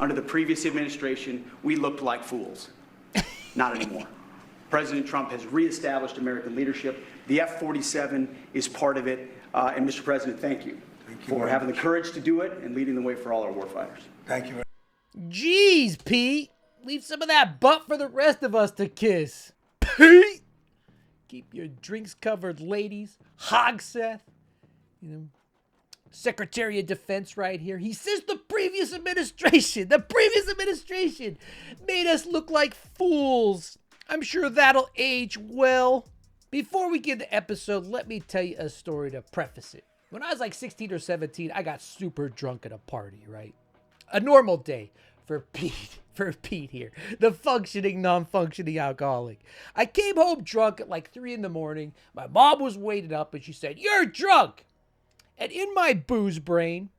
Under the previous administration, we looked like fools. Not anymore. President Trump has reestablished American leadership. The F-47 is part of it. And Mr. President, thank you for having the courage to do it and leading the way for all our warfighters. Thank you. Jeez, Pete. Leave some of that butt for the rest of us to kiss. Pete! Keep your drinks covered, ladies. Hegseth. Secretary of Defense right here. He says the previous administration made us look like fools. I'm sure that'll age well. Before we get the episode, let me tell you a story to preface it. When I was like 16 or 17, I got super drunk at a party, right? A normal day for Pete here, the functioning, non-functioning alcoholic. I came home drunk at like 3 in the morning. My mom was waiting up and she said, "You're drunk." And in my booze brain,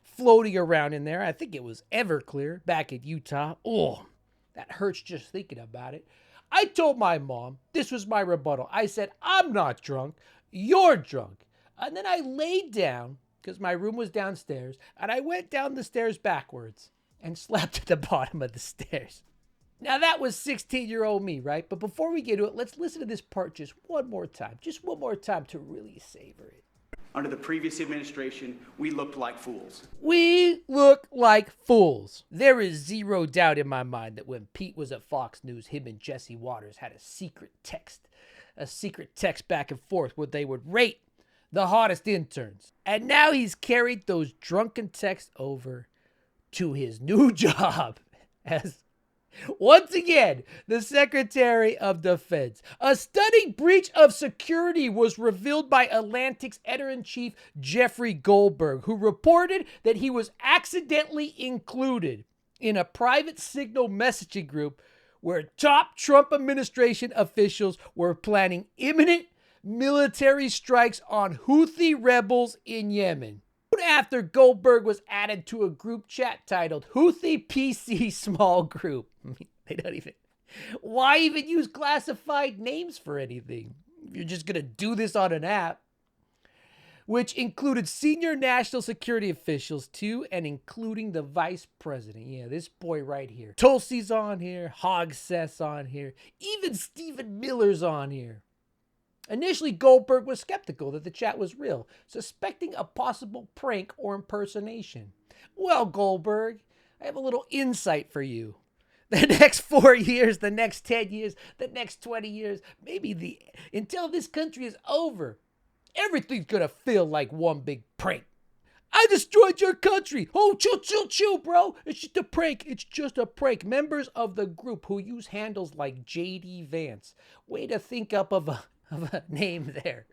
floating around in there, I think it was Everclear back in Utah. Oh, that hurts just thinking about it. I told my mom, this was my rebuttal. I said, "I'm not drunk, you're drunk." And then I laid down, because my room was downstairs, and I went down the stairs backwards and slept at the bottom of the stairs. Now that was 16-year-old me, right? But before we get to it, let's listen to this part just one more time to really savor it. Under the previous administration, we looked like fools. We look like fools. There is zero doubt in my mind that when Pete was at Fox News, him and Jesse Waters had a secret text back and forth where they would rate the hottest interns. And now he's carried those drunken texts over to his new job as, once again, the Secretary of Defense. A stunning breach of security was revealed by Atlantic's editor-in-chief Jeffrey Goldberg, who reported that he was accidentally included in a private signal messaging group where top Trump administration officials were planning imminent military strikes on Houthi rebels in Yemen. After Goldberg was added to a group chat titled Houthi PC Small Group. Why even use classified names for anything? If you're just going to do this on an app. Which included senior national security officials too, and including the vice president. Yeah, this boy right here. Tulsi's on here, Hegseth's on here, even Stephen Miller's on here. Initially, Goldberg was skeptical that the chat was real, suspecting a possible prank or impersonation. Well, Goldberg, I have a little insight for you. The next 4 years, the next 10 years, the next 20 years, until this country is over, everything's gonna feel like one big prank. I destroyed your country. Oh, chill, bro. It's just a prank. It's just a prank. Members of the group who use handles like JD Vance. Way to think up of a name there.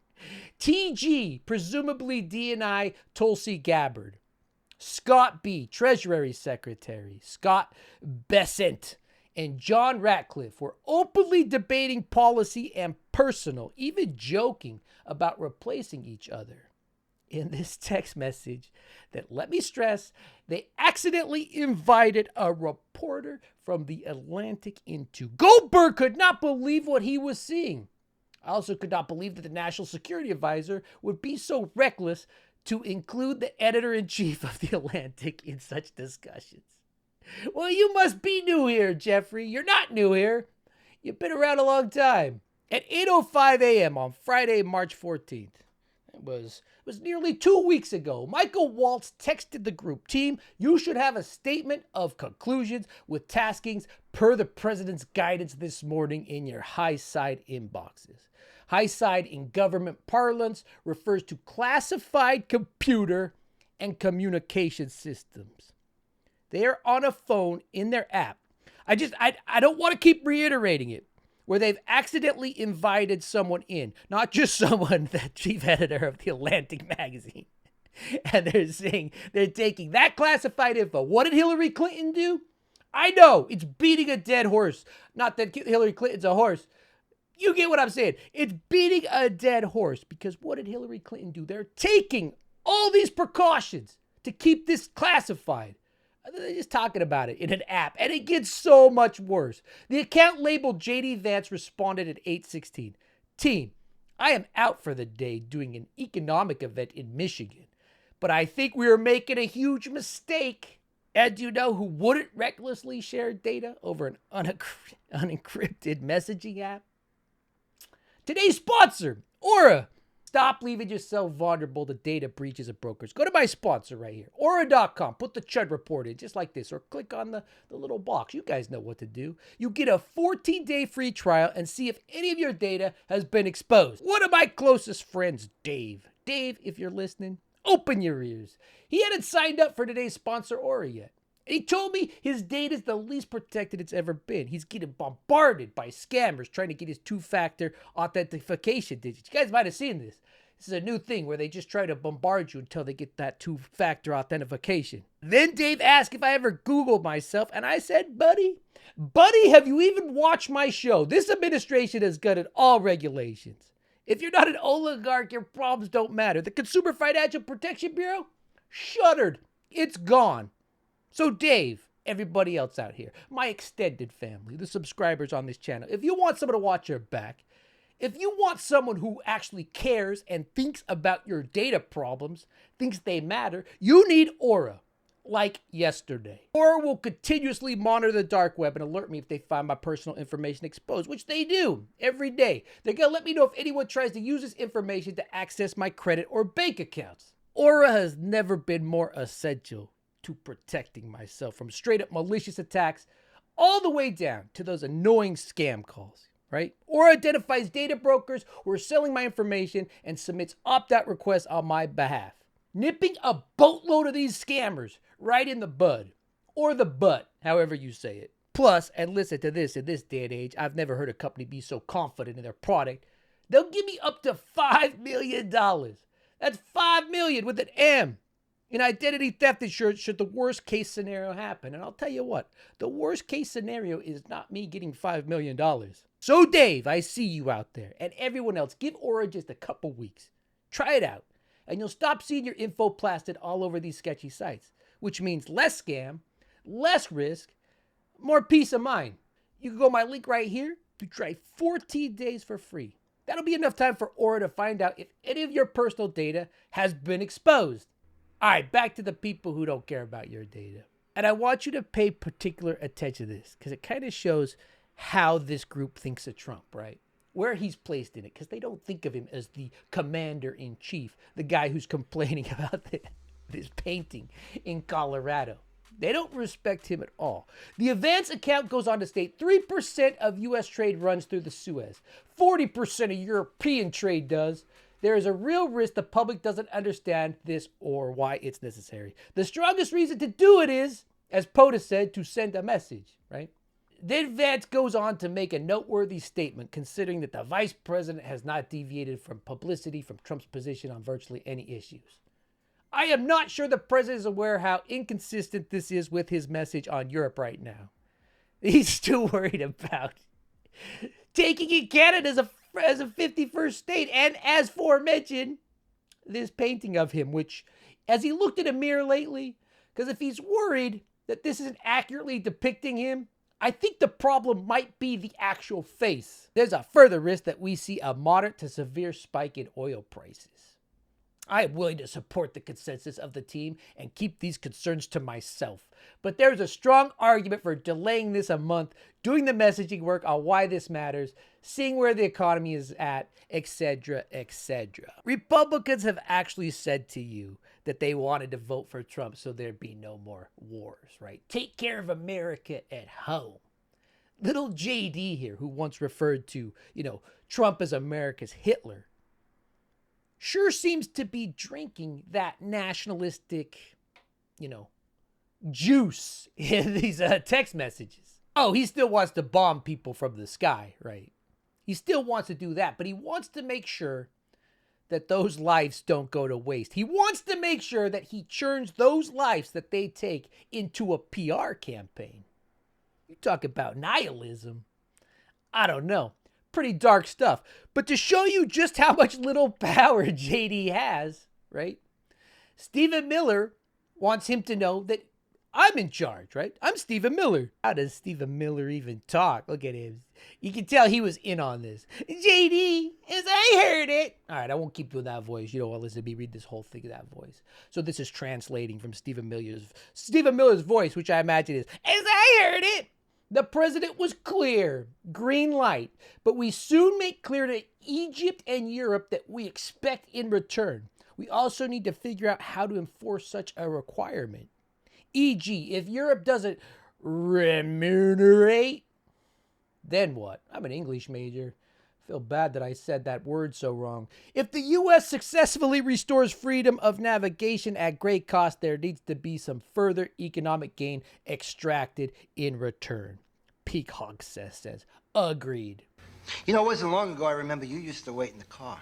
TG, presumably DNI Tulsi Gabbard. Scott B, Treasury Secretary. Scott Bessent and John Ratcliffe were openly debating policy and personal, even joking about replacing each other. In this text message that, let me stress, they accidentally invited a reporter from the Atlantic into. Goldberg could not believe what he was seeing. I also could not believe that the National Security Advisor would be so reckless to include the editor-in-chief of the Atlantic in such discussions. Well, you must be new here, Jeffrey. You're not new here. You've been around a long time. At 8:05 a.m. on Friday, March 14th, it was nearly 2 weeks ago, Michael Waltz texted the group, "Team, you should have a statement of conclusions with taskings per the president's guidance this morning in your high side inboxes." High side in government parlance refers to classified computer and communication systems. They are on a phone in their app. I don't want to keep reiterating it, where they've accidentally invited someone in, not just someone, the chief editor of the Atlantic magazine. And they're saying they're taking that classified info. What did Hillary Clinton do? I know, it's beating a dead horse. Not that Hillary Clinton's a horse. You get what I'm saying. It's beating a dead horse, because what did Hillary Clinton do? They're taking all these precautions to keep this classified. They're just talking about it in an app, and it gets so much worse. The account labeled JD Vance responded at 8:16. "Team, I am out for the day doing an economic event in Michigan, but I think we are making a huge mistake. And do you know who wouldn't recklessly share data over an unencrypted messaging app? Today's sponsor, Aura. Stop leaving yourself vulnerable to data breaches of brokers. Go to my sponsor right here, Aura.com. Put the Chud report in just like this, or click on the little box. You guys know what to do. You get a 14-day free trial and see if any of your data has been exposed. One of my closest friends, Dave. Dave, if you're listening, open your ears. He hadn't signed up for today's sponsor, Aura, yet. And he told me his data is the least protected it's ever been. He's getting bombarded by scammers trying to get his two-factor authentication digits. You guys might have seen this. This is a new thing where they just try to bombard you until they get that two-factor authentication. Then Dave asked if I ever Googled myself, and I said, buddy, have you even watched my show? This administration has gutted all regulations. If you're not an oligarch, your problems don't matter. The Consumer Financial Protection Bureau, shuttered. It's gone. So Dave, everybody else out here, my extended family, the subscribers on this channel, if you want someone to watch your back, if you want someone who actually cares and thinks about your data problems, thinks they matter, you need Aura, like yesterday. Aura will continuously monitor the dark web and alert me if they find my personal information exposed, which they do every day. They're going to let me know if anyone tries to use this information to access my credit or bank accounts. Aura has never been more essential to protecting myself from straight up malicious attacks all the way down to those annoying scam calls, right? Or identifies data brokers who are selling my information and submits opt-out requests on my behalf, nipping a boatload of these scammers right in the bud, or the butt, however you say it. Plus, and listen to this, in this day and age, I've never heard a company be so confident in their product, they'll give me up to $5 million. That's $5 million with an M. In identity theft insurance should the worst case scenario happen. And I'll tell you what, the worst case scenario is not me getting $5 million. So Dave, I see you out there, and everyone else, give Aura just a couple weeks. Try it out, and you'll stop seeing your info plastered all over these sketchy sites, which means less scam, less risk, more peace of mind. You can go to my link right here to try 14 days for free. That'll be enough time for Aura to find out if any of your personal data has been exposed. All right, back to the people who don't care about your data. And I want you to pay particular attention to this because it kind of shows how this group thinks of Trump, right? Where he's placed in it, because they don't think of him as the commander-in-chief, the guy who's complaining about this painting in Colorado. They don't respect him at all. The Vance account goes on to state 3% of U.S. trade runs through the Suez. 40% of European trade does. There is a real risk the public doesn't understand this or why it's necessary. The strongest reason to do it is, as POTUS said, to send a message, right? Then Vance goes on to make a noteworthy statement considering that the vice president has not deviated from publicity from Trump's position on virtually any issues. I am not sure the president is aware how inconsistent this is with his message on Europe right now. He's still worried about taking in Canada as a 51st state, and as aforementioned, this painting of him, which, as he looked in a mirror lately, because if he's worried that this isn't accurately depicting him, I think the problem might be the actual face. There's a further risk that we see a moderate to severe spike in oil prices. I am willing to support the consensus of the team and keep these concerns to myself. But there's a strong argument for delaying this a month, doing the messaging work on why this matters, seeing where the economy is at, etc., etc. Republicans have actually said to you that they wanted to vote for Trump so there'd be no more wars, right? Take care of America at home. Little JD here, who once referred to, Trump as America's Hitler, sure seems to be drinking that nationalistic, juice in these text messages. Oh, he still wants to bomb people from the sky, right? He still wants to do that, but he wants to make sure that those lives don't go to waste. He wants to make sure that he churns those lives that they take into a PR campaign. You talk about nihilism. I don't know. Pretty dark stuff. But to show you just how much little power JD has, right? Stephen Miller wants him to know that I'm in charge, right? I'm Stephen Miller. How does Stephen Miller even talk? Look at him. You can tell he was in on this. JD, as I heard it. All right, I won't keep doing that voice. You don't want to listen to me read this whole thing in that voice. So this is translating from Stephen Miller's voice, which I imagine is, as I heard it. The president was clear, green light, but we soon make clear to Egypt and Europe that we expect in return. We also need to figure out how to enforce such a requirement. E.g., if Europe doesn't remunerate, then what? I'm an English major. I feel bad that I said that word so wrong. If the U.S. successfully restores freedom of navigation at great cost, there needs to be some further economic gain extracted in return. Pete Hegseth says, agreed. You know, it wasn't long ago I remember you used to wait in the car.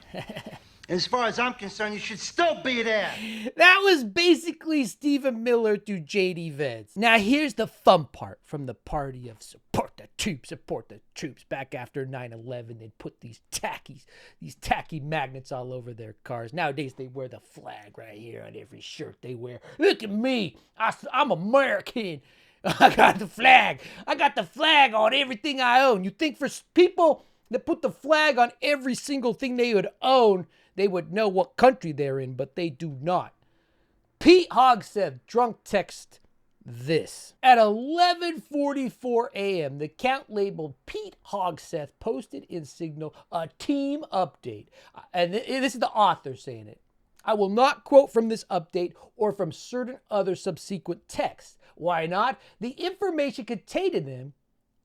And as far as I'm concerned, you should still be there. That was basically Stephen Miller to JD Vance. Now here's the fun part from the party of support the troops. Back after 9/11, they'd put these tacky magnets all over their cars. Nowadays, they wear the flag right here on every shirt they wear. Look at me. I'm American. I got the flag. I got the flag on everything I own. You think for people that put the flag on every single thing they would own, they would know what country they're in, but they do not. Pete Hegseth drunk text this. At 11:44 a.m., the account labeled Pete Hegseth posted in Signal a team update. And this is the author saying it. I will not quote from this update or from certain other subsequent texts. Why not? The information contained in them,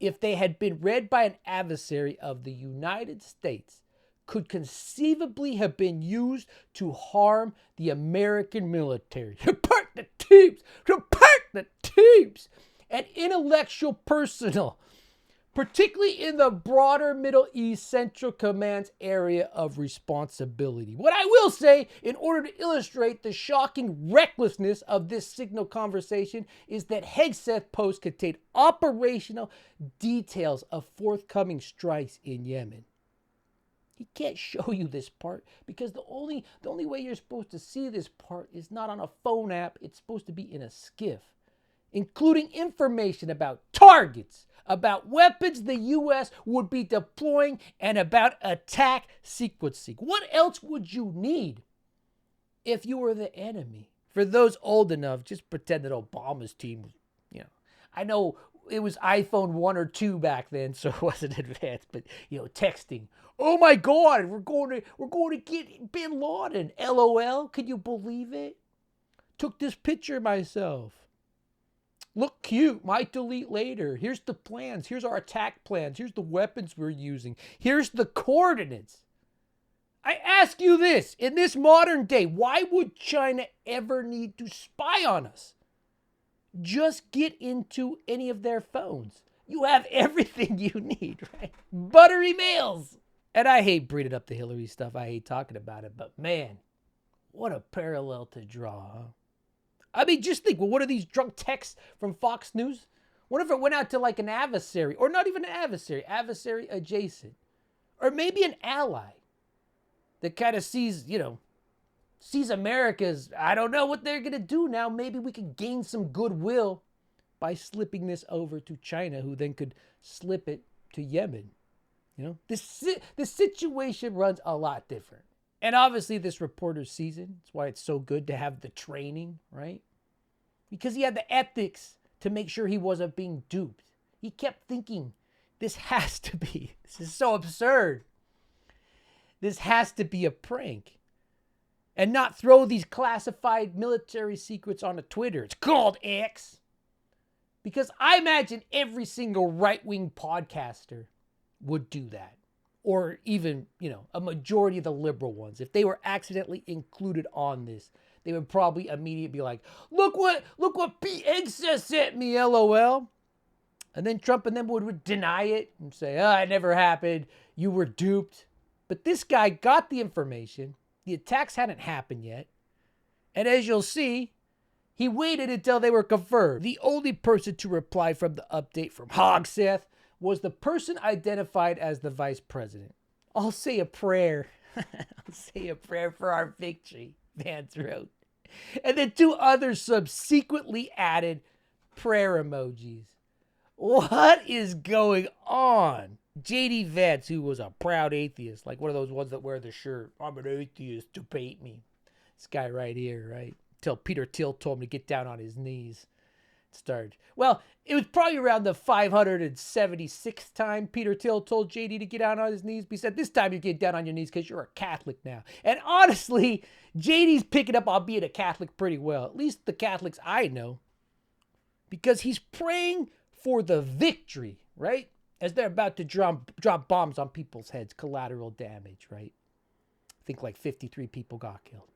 if they had been read by an adversary of the United States, could conceivably have been used to harm the American military. Support the troops! Support the troops! And intellectual personnel, particularly in the broader Middle East Central Command's area of responsibility. What I will say, in order to illustrate the shocking recklessness of this Signal conversation, is that Hegseth posts contain operational details of forthcoming strikes in Yemen. He can't show you this part because the only way you're supposed to see this part is not on a phone app. It's supposed to be in a skiff, including information about targets, about weapons the U.S. would be deploying, and about attack sequencing. What else would you need if you were the enemy? For those old enough, just pretend that Obama's team was, I know it was iPhone 1 or 2 back then, so it wasn't advanced, but, texting. Oh my God, we're going to get Bin Laden. LOL, can you believe it? Took this picture myself. Look cute, might delete later. Here's the plans. Here's our attack plans. Here's the weapons we're using. Here's the coordinates. I ask you this, in this modern day, why would China ever need to spy on us? Just get into any of their phones. You have everything you need, right? Buttery mails. And I hate bringing up the Hillary stuff. I hate talking about it. But man, what a parallel to draw, huh? I mean, just think, well, what are these drunk texts from Fox News? What if it went out to like an adversary, or not even an adversary adjacent, or maybe an ally that kind of sees America's, I don't know what they're going to do now. Maybe we could gain some goodwill by slipping this over to China, who then could slip it to Yemen. The situation runs a lot different. And obviously this reporter's season, that's why it's so good to have the training, right? Because he had the ethics to make sure he wasn't being duped. He kept thinking, this is so absurd. This has to be a prank. And not throw these classified military secrets onto Twitter. It's called X. Because I imagine every single right-wing podcaster would do that. Or even, a majority of the liberal ones. If they were accidentally included on this, they would probably immediately be like, look what Pete Hegseth sent me, LOL. And then Trump and them would deny it and say, it never happened. You were duped. But this guy got the information. The attacks hadn't happened yet. And as you'll see, he waited until they were confirmed. The only person to reply from the update from Hegseth was the person identified as the vice president. I'll say a prayer. I'll say a prayer for our victory, Vance wrote. And then two others subsequently added, prayer emojis. What is going on? JD Vance, who was a proud atheist, like one of those ones that wear the shirt, I'm an atheist, debate me. This guy right here, right? Till Peter Thiel told him to get down on his knees. Started. Well, it was probably around the 576th time Peter Thiel told JD to get down on his knees. But he said, this time you get down on your knees because you're a Catholic now. And honestly, JD's picking up on being a Catholic pretty well. At least the Catholics I know. Because he's praying for the victory, right? As they're about to drop bombs on people's heads. Collateral damage, right? I think like 53 people got killed.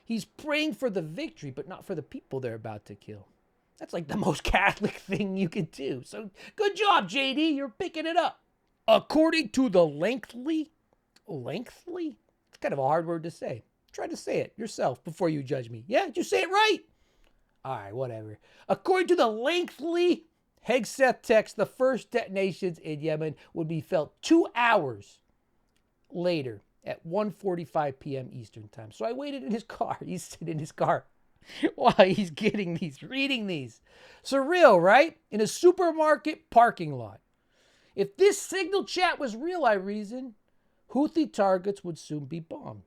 He's praying for the victory, but not for the people they're about to kill. That's like the most Catholic thing you could do. So good job, JD. You're picking it up. According to the lengthly? It's kind of a hard word to say. Try to say it yourself before you judge me. Yeah, did you say it right? All right, whatever. According to the lengthly Hegseth text, the first detonations in Yemen would be felt 2 hours later at 1:45 p.m. Eastern time. So I waited in his car. He's sitting in his car while he's reading these. Surreal, right? In a supermarket parking lot. If this signal chat was real, I reason, Houthi targets would soon be bombed.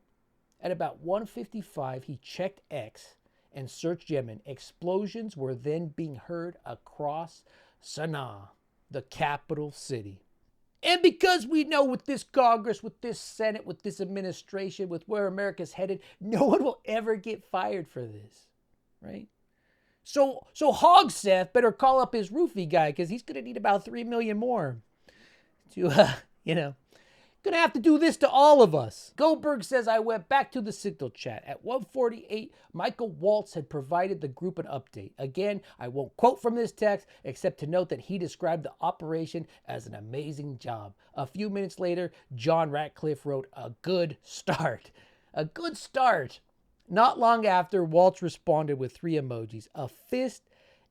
At about 1:55, he checked X and searched Yemen. Explosions were then being heard across Sana'a, the capital city. And because we know with this Congress, with this Senate, with this administration, with where America's headed, no one will ever get fired for this, right? So Hegseth better call up his roofie guy because he's going to need about 3 million more to, going to have to do this to all of us. Goldberg says, I went back to the signal chat. At 1:48, Michael Waltz had provided the group an update. Again, I won't quote from this text, except to note that he described the operation as an amazing job. A few minutes later, John Ratcliffe wrote, a good start. A good start. Not long after, Waltz responded with 3 emojis, a fist,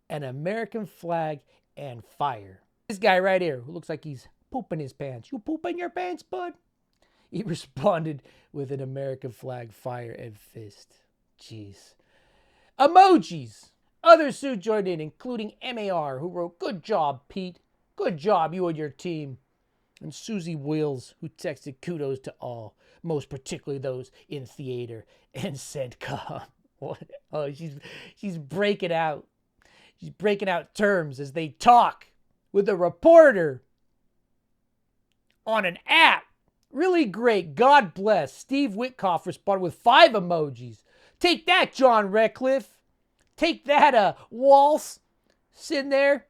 an American flag, and fire. This guy right here, who looks like he's pooping his pants. You pooping your pants, bud? He responded with an American flag, fire, and fist. Jeez. Emojis. Others soon joined in, including MAR, who wrote, good job, Pete. Good job, you and your team. And Susie Wills, who texted kudos to all, most particularly those in theater and CENTCOM. Oh, she's breaking out. She's breaking out terms as they talk with a reporter on an app. Really great. God bless. Steve Witkoff responded with 5 emojis. Take that, John Ratcliffe. Take that, Waltz. Sitting there,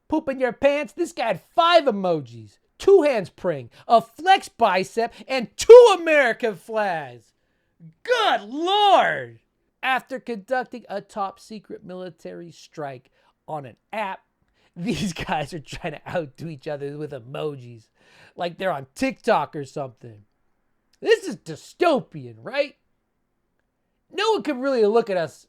pooping your pants. This guy had 5 emojis. 2 hands praying, a flex bicep, and 2 American flags. Good Lord! After conducting a top secret military strike on an app, these guys are trying to outdo each other with emojis. Like they're on TikTok or something. This is dystopian, right? No one can really look at us.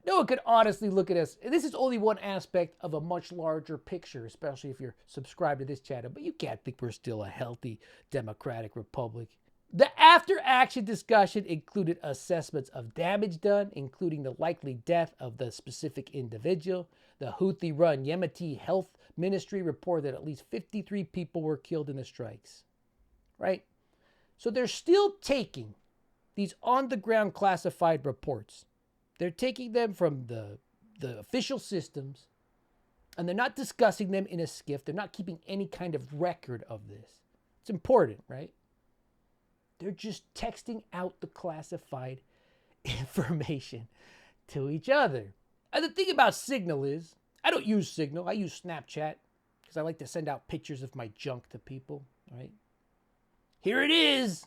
No one could honestly look at us. And this is only one aspect of a much larger picture, especially if you're subscribed to this channel. But you can't think we're still a healthy democratic republic. The after-action discussion included assessments of damage done, including the likely death of the specific individual. The Houthi-run Yemeni Health Ministry reported that at least 53 people were killed in the strikes. Right? So they're still taking these on-the-ground classified reports. They're taking them from the official systems, and they're not discussing them in a skiff. They're not keeping any kind of record of this. It's important, right? They're just texting out the classified information to each other. And the thing about Signal is, I don't use Signal. I use Snapchat because I like to send out pictures of my junk to people, right? Here it is.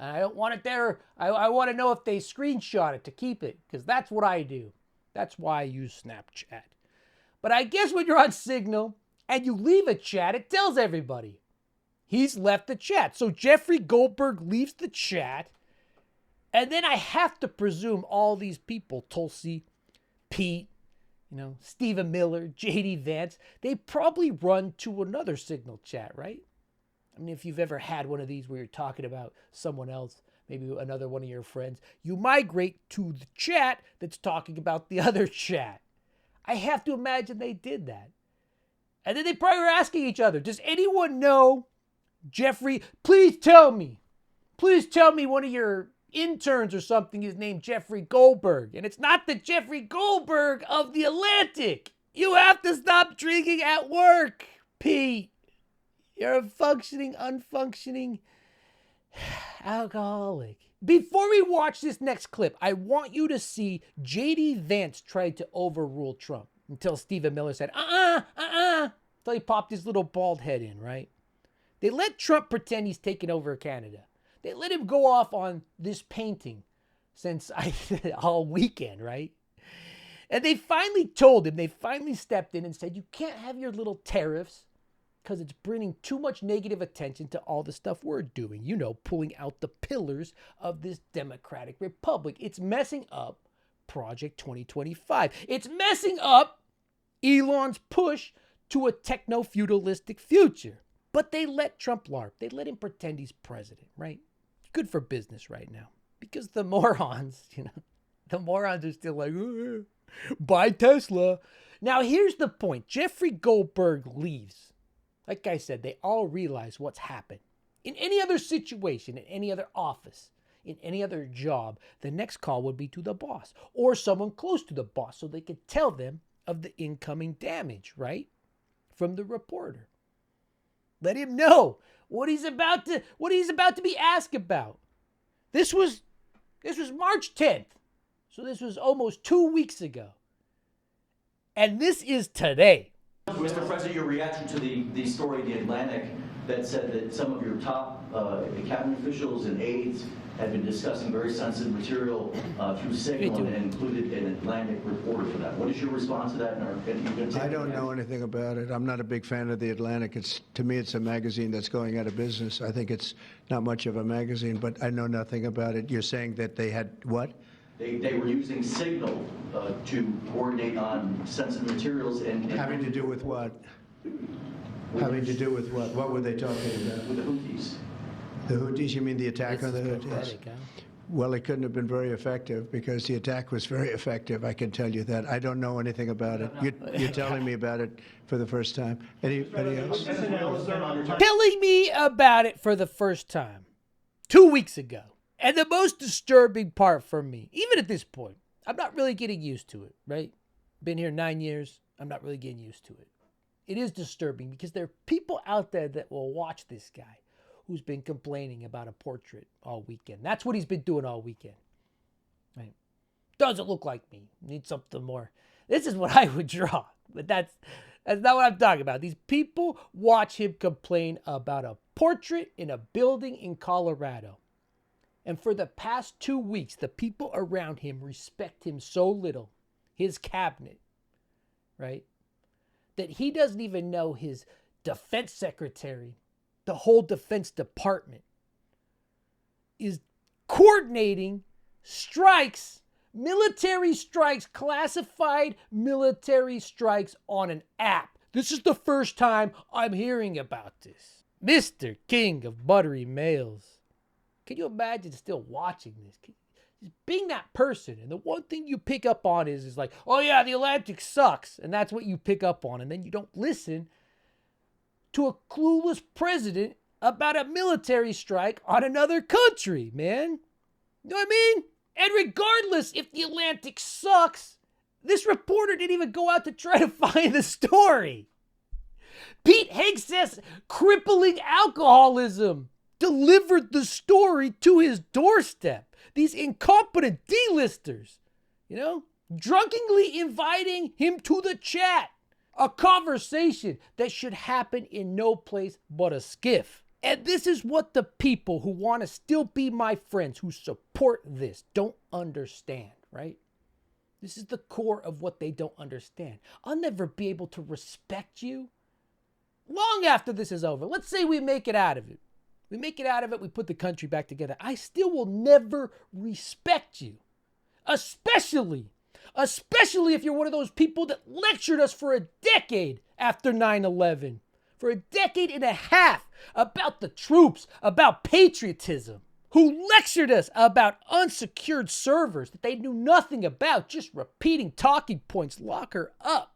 I don't want it there. I want to know if they screenshot it to keep it, because that's what I do. That's why I use Snapchat. But I guess when you're on Signal and you leave a chat, it tells everybody. He's left the chat. So Jeffrey Goldberg leaves the chat, and then I have to presume all these people, Tulsi, Pete, Stephen Miller, JD Vance, they probably run to another Signal chat, right? I mean, if you've ever had one of these where you're talking about someone else, maybe another one of your friends, you migrate to the chat that's talking about the other chat. I have to imagine they did that. And then they probably were asking each other, does anyone know Jeffrey? Please tell me one of your interns or something is named Jeffrey Goldberg. And it's not the Jeffrey Goldberg of the Atlantic. You have to stop drinking at work, Pete. You're a functioning, unfunctioning alcoholic. Before we watch this next clip, I want you to see J.D. Vance tried to overrule Trump until Stephen Miller said, until he popped his little bald head in, right? They let Trump pretend he's taking over Canada. They let him go off on this painting since all weekend, right? And they finally told him, they finally stepped in and said, you can't have your little tariffs because it's bringing too much negative attention to all the stuff we're doing. You know, pulling out the pillars of this democratic republic. It's messing up Project 2025. It's messing up Elon's push to a techno-feudalistic future. But they let Trump LARP. They let him pretend he's president, right? Good for business right now. Because the morons, the morons are still like, buy Tesla. Now, here's the point. Jeffrey Goldberg leaves. Like I said, they all realize what's happened. In any other situation, in any other office, in any other job, the next call would be to the boss or someone close to the boss so they could tell them of the incoming damage, right? From the reporter. Let him know what he's about to be asked about. This was March 10th. So this was almost 2 weeks ago. And this is today. Mr. President, your reaction to the story in The Atlantic that said that some of your top cabinet officials and aides had been discussing very sensitive material through Signal and included an Atlantic reporter for that. What is your response to that? I don't know anything about it. I'm not a big fan of The Atlantic. To me, it's a magazine that's going out of business. I think it's not much of a magazine, but I know nothing about it. You're saying that they had what? They were using Signal to coordinate on sensitive materials and Having to do with what? Having to do with what? What were they talking about? with the Houthis. The Houthis? You mean the attack on the Houthis? Pathetic, huh? Well, it couldn't have been very effective because the attack was very effective. I can tell you that. I don't know anything about it. You're telling me about it for the first time. Anybody else? Telling me about it for the first time 2 weeks ago. And the most disturbing part for me, even at this point, I'm not really getting used to it, right? Been here 9 years. I'm not really getting used to it. It is disturbing because there are people out there that will watch this guy who's been complaining about a portrait all weekend. That's what he's been doing all weekend. Right? Doesn't look like me. Need something more. This is what I would draw. But that's not what I'm talking about. These people watch him complain about a portrait in a building in Colorado. And for the past 2 weeks, the people around him respect him so little, his cabinet, right, that he doesn't even know his defense secretary, the whole Defense Department, is coordinating strikes, military strikes, classified military strikes on an app. This is the first time I'm hearing about this. Mr. King of Buttery Males. Can you imagine still watching this? Just being that person, and the one thing you pick up on is like, oh yeah, the Atlantic sucks, and that's what you pick up on, and then you don't listen to a clueless president about a military strike on another country, man. You know what I mean? And regardless if the Atlantic sucks, this reporter didn't even go out to try to find the story. Pete Hegseth's crippling alcoholism delivered the story to his doorstep. These incompetent D-listers, drunkenly inviting him to the chat. A conversation that should happen in no place but a skiff. And this is what the people who want to still be my friends, who support this, don't understand, right? This is the core of what they don't understand. I'll never be able to respect you long after this is over. Let's say we make it out of it. We put the country back together. I still will never respect you. Especially if you're one of those people that lectured us for a decade after 9/11. For a decade and a half about the troops, about patriotism. who lectured us about unsecured servers that they knew nothing about, just repeating talking points. Lock her up.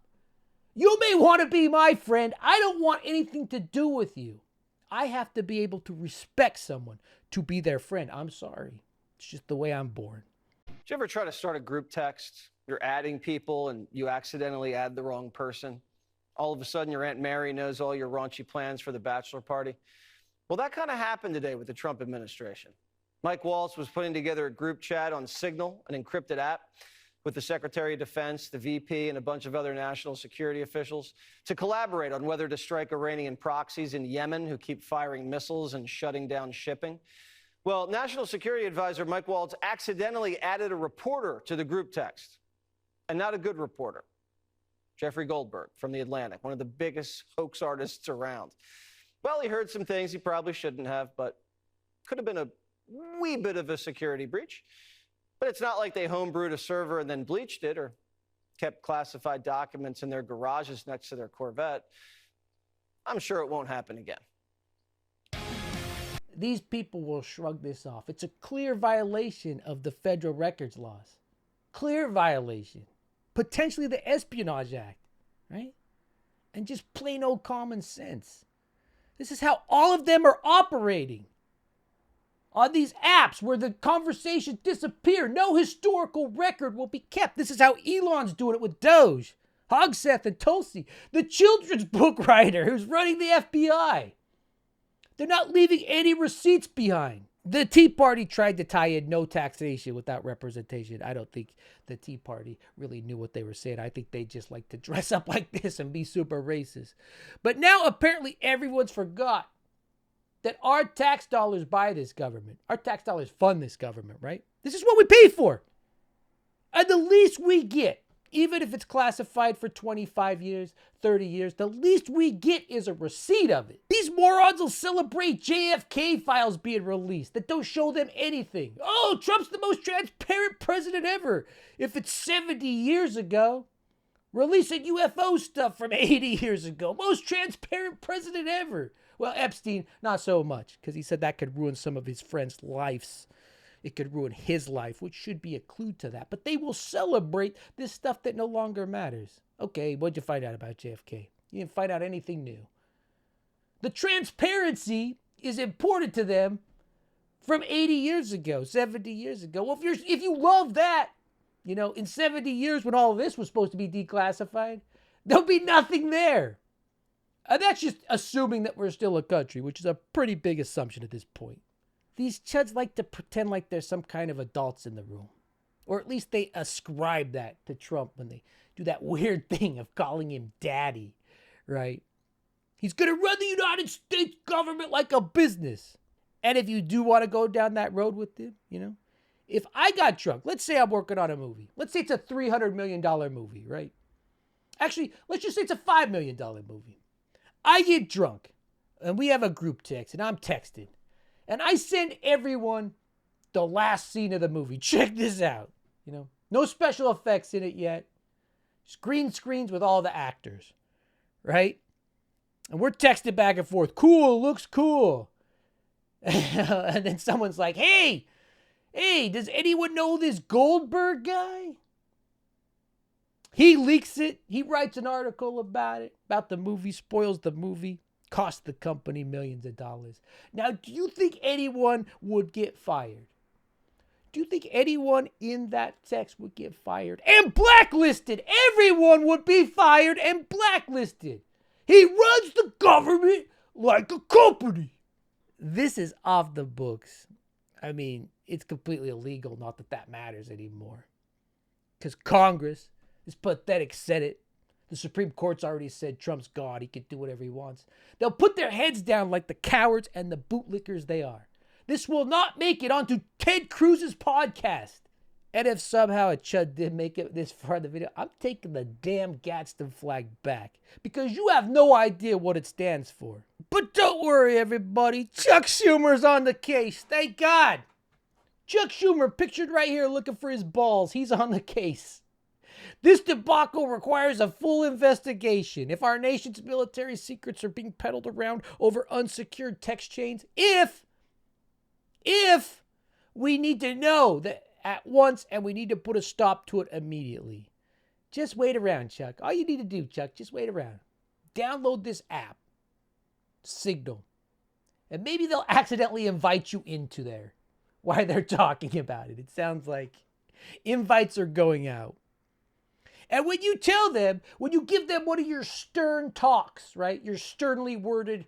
You may want to be my friend. I don't want anything to do with you. I have to be able to respect someone to be their friend. I'm sorry. It's just the way I'm born. Did you ever try to start a group text? You're adding people and you accidentally add the wrong person. All of a sudden, your Aunt Mary knows all your raunchy plans for the bachelor party. Well, that kind of happened today with the Trump administration. Mike Waltz was putting together a group chat on Signal, an encrypted app, with the Secretary of Defense, the VP, and a bunch of other national security officials to collaborate on whether to strike Iranian proxies in Yemen who keep firing missiles and shutting down shipping. Well, National Security Advisor Mike Waltz accidentally added a reporter to the group text, and not a good reporter. Jeffrey Goldberg from The Atlantic, one of the biggest hoax artists around. Well, he heard some things he probably shouldn't have, but could have been a wee bit of a security breach. But it's not like they homebrewed a server and then bleached it or kept classified documents in their garages next to their Corvette. I'm sure it won't happen again. These people will shrug this off. It's a clear violation of the federal records laws. Clear violation. Potentially the Espionage Act, right? And just plain old common sense. This is how all of them are operating. On these apps where the conversations disappear, no historical record will be kept. This is how Elon's doing it with Doge, Hegseth, and Tulsi, the children's book writer who's running the FBI. They're not leaving any receipts behind. The Tea Party tried to tie in no taxation without representation. I don't think the Tea Party really knew what they were saying. I think they just like to dress up like this and be super racist. But now apparently everyone's forgot that our tax dollars buy this government. Our tax dollars fund this government, right? This is what we pay for. And the least we get, even if it's classified for 25 years, 30 years, the least we get is a receipt of it. These morons will celebrate JFK files being released that don't show them anything. Oh, Trump's the most transparent president ever. If it's 70 years ago, releasing UFO stuff from 80 years ago. Most transparent president ever. Well, Epstein, not so much, because he said that could ruin some of his friends' lives. It could ruin his life, which should be a clue to that. But they will celebrate this stuff that no longer matters. Okay, what'd you find out about JFK? You didn't find out anything new. The transparency is important to them from 80 years ago, 70 years ago. Well, if you love that, you know, in 70 years when all of this was supposed to be declassified, there'll be nothing there. That's just assuming that we're still a country, which is a pretty big assumption at this point. These chuds like to pretend like there's some kind of adults in the room. Or at least they ascribe that to Trump when they do that weird thing of calling him daddy, right? He's going to run the United States government like a business. And if you do want to go down that road with him, you know, if I got drunk, let's say I'm working on a movie. Let's say it's a $300 million movie, right? Actually, let's just say it's a $5 million movie. I get drunk, and we have a group text, and I'm texting. And I send everyone the last scene of the movie. Check this out. You know, no special effects in it yet. Just green screens with all the actors, right? And we're texting back and forth. Cool, looks cool. And then someone's like, hey, does anyone know this Goldberg guy? He leaks it. He writes an article about it, about the movie, spoils the movie, cost the company millions of dollars. Now, do you think anyone would get fired? Do you think anyone in that text would get fired and blacklisted? Everyone would be fired and blacklisted. He runs the government like a company. This is off the books. I mean, it's completely illegal. Not that that matters anymore. Because Congress, this pathetic Senate, the Supreme Court's already said Trump's God. He can do whatever he wants. They'll put their heads down like the cowards and the bootlickers they are. This will not make it onto Ted Cruz's podcast. And if somehow a chud did make it this far in the video, I'm taking the damn Gadsden flag back. Because you have no idea what it stands for. But don't worry, everybody. Chuck Schumer's on the case. Thank God. Chuck Schumer, pictured right here looking for his balls. He's on the case. This debacle requires a full investigation. If our nation's military secrets are being peddled around over unsecured text chains, if We need to know that at once, and we need to put a stop to it immediately. Just wait around, Chuck. All you need to do, Chuck, just wait around. Download this app, Signal, and maybe they'll accidentally invite you into there while they're talking about it. It sounds like invites are going out. And when you tell them, when you give them one of your stern talks, right, your sternly worded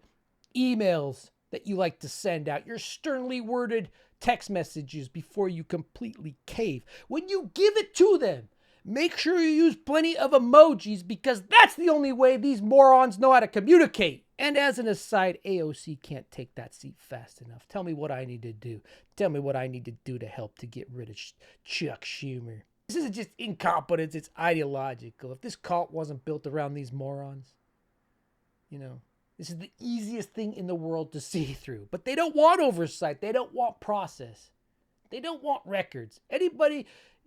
emails that you like to send out, your sternly worded text messages before you completely cave, when you give it to them, make sure you use plenty of emojis, because that's the only way these morons know how to communicate. And as an aside, AOC can't take that seat fast enough. Tell me what I need to do. Tell me what I need to do to help to get rid of Chuck Schumer. This isn't just incompetence, it's ideological. If this cult wasn't built around these morons, this is the easiest thing in the world to see through. But they don't want oversight. They don't want process. They don't want records.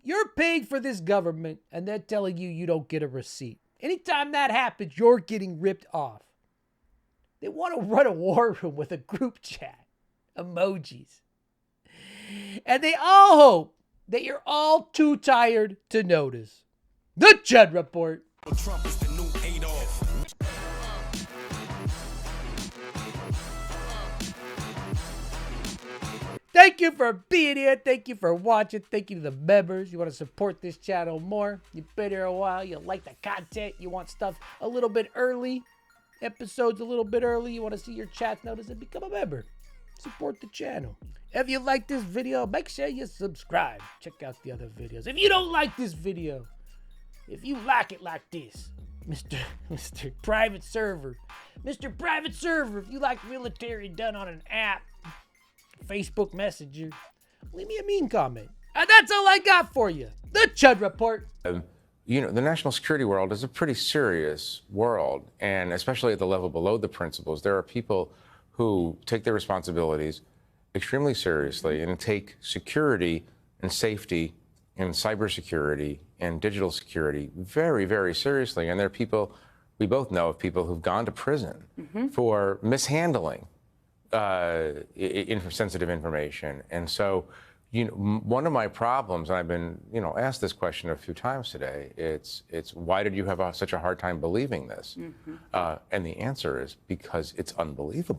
You're paying for this government, and they're telling you don't get a receipt. Anytime that happens, you're getting ripped off. They want to run a war room with a group chat, emojis. And they all hope that you're all too tired to notice. The Chud Report. Trump is the new Adolf. Thank you for being here. Thank you for watching. Thank you to the members. You want to support this channel more? You've been here a while. You like the content. You want stuff a little bit early. Episodes a little bit early. You want to see your chats notice and become a member. Support the channel. If you like this video, make sure you subscribe. Check out the other videos. If you don't like this video, if you like it like this, Mr. Private Server, Mr. Private Server, if you like military done on an app, Facebook Messenger, leave me a mean comment. And that's all I got for you. The Chud Report. The national security world is a pretty serious world, and especially at the level below the principals, there are people who take their responsibilities extremely seriously and take security and safety and cybersecurity and digital security very, very seriously. And there are people, we both know of people who've gone to prison for mishandling sensitive information. And so, one of my problems, and I've been, asked this question a few times today, it's why did you have such a hard time believing this? And the answer is because it's unbelievable.